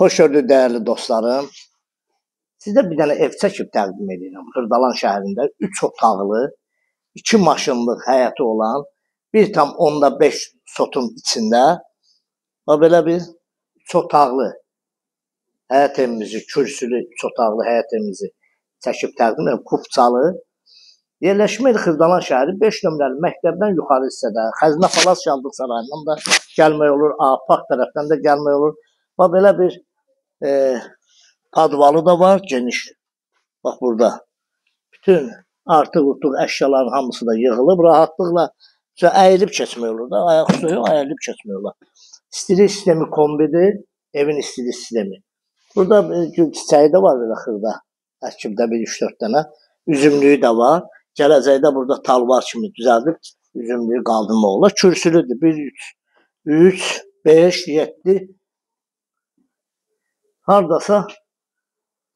Xoş gördük dəyərli dostlarım. Sizə bir dənə ev çəkib təqdim edirəm. Xırdalan şəhərində 3 otaqlı, 2 maşınlıq həyəti olan 1,5 sotun içində və belə bir 3 otaqlı həyət evimizi, kürsülü 3 otaqlı həyət evimizi çəkib təqdim edirəm. Kupçalı. Yerləşmə yeri Xırdalan şəhəri 5 nömrəli məktəbdən yuxarı hissədə. Xəzinə Palas Şahlıq Sarayından da gəlmək olur, Park tərəfdən də gəlmək olur. Və belə bir padvalı da var, geniş. Bax burada. Bütün artıq-urtuq əşyaların hamısı da yığılıb rahatlıqla. Əyilib keçmək olur da, ayaq üstə yox, əyilib keçmək olur. İstilik sistemi kombidir, evin istilik sistemi. Burada gül çiçəyi də var belə xırda. Əkibdə bir 3-4 dənə. Üzümlüyü də var. Gələcəkdə burada talvar kimi düzəldib üzümlüyü qaldırmaq olur. Kürsülüdür. 1, 3, 5, 7. Hardasa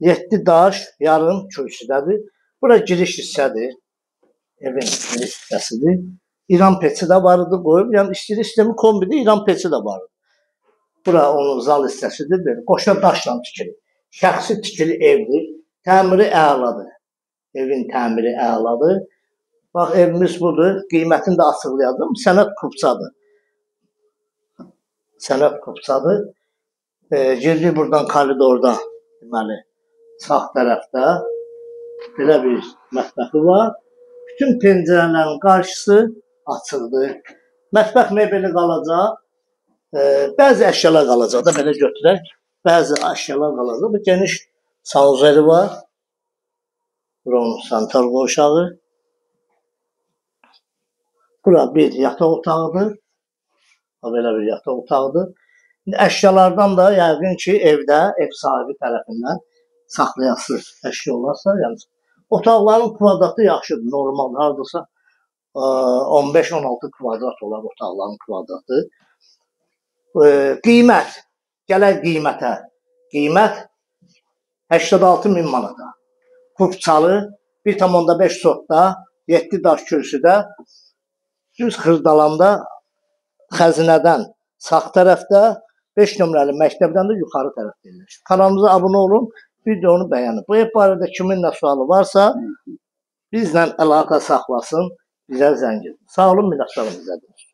7 daş yarım kürsüdədir. Bura giriş hissədir. Evin giriş hissəsidir. İran peçi də var idi qoyub. Yəni istilik sistemi kombidir, İran peçi də var idi. Bura onun zal hissəsidir. Qoşa daşla tikili. Şəxsi tikili evdir. Təmiri əladır. Evin təmiri əladır. Bax evimiz budur. Qiymətini də açıqlayacağım. Sənət kupçadır. Sənət kupçadır. Girdik buradan koridorda. Deməli, sağ tərəfdə belə bir mətbəxi var. Bütün pəncərələrin qarşısı açıldı. Mətbəx mebeli qalacaq. Bəzi əşyalar qalacaq da belə götürək. Bəzi əşyalar qalacaq. Bu geniş sanuzeli var. Buranın sanitar qoşağı. Bura bir yataq otağıdır. Belə bir yataq otağıdır. Əşyalardan da yəqin ki, evdə, ev sahibi tərəfindən saxlayası əşya olarsa, yəni otaqların kvadratı yaxşıdır, normal, hardasa 15-16 kvadrat olar otaqların kvadratı. Qiymət, gələk qiymətə. Qiymət 86.000 manata. Kupçalı, 1,5 sotda, 7 daş kürsüdə, düz Xırdalanda xəzinədən sağ tərəfdə, 5 nömrəli məktəbdən də yuxarı tərəfdə yerləşir. Kanalımıza abunə olun, videonu bəyənin. Bu ev barədə kimin nə sualı varsa, bizlə əlaqə saxlasın, bizə zəng edin. Sağ olun, minnətdarım izlədiniz.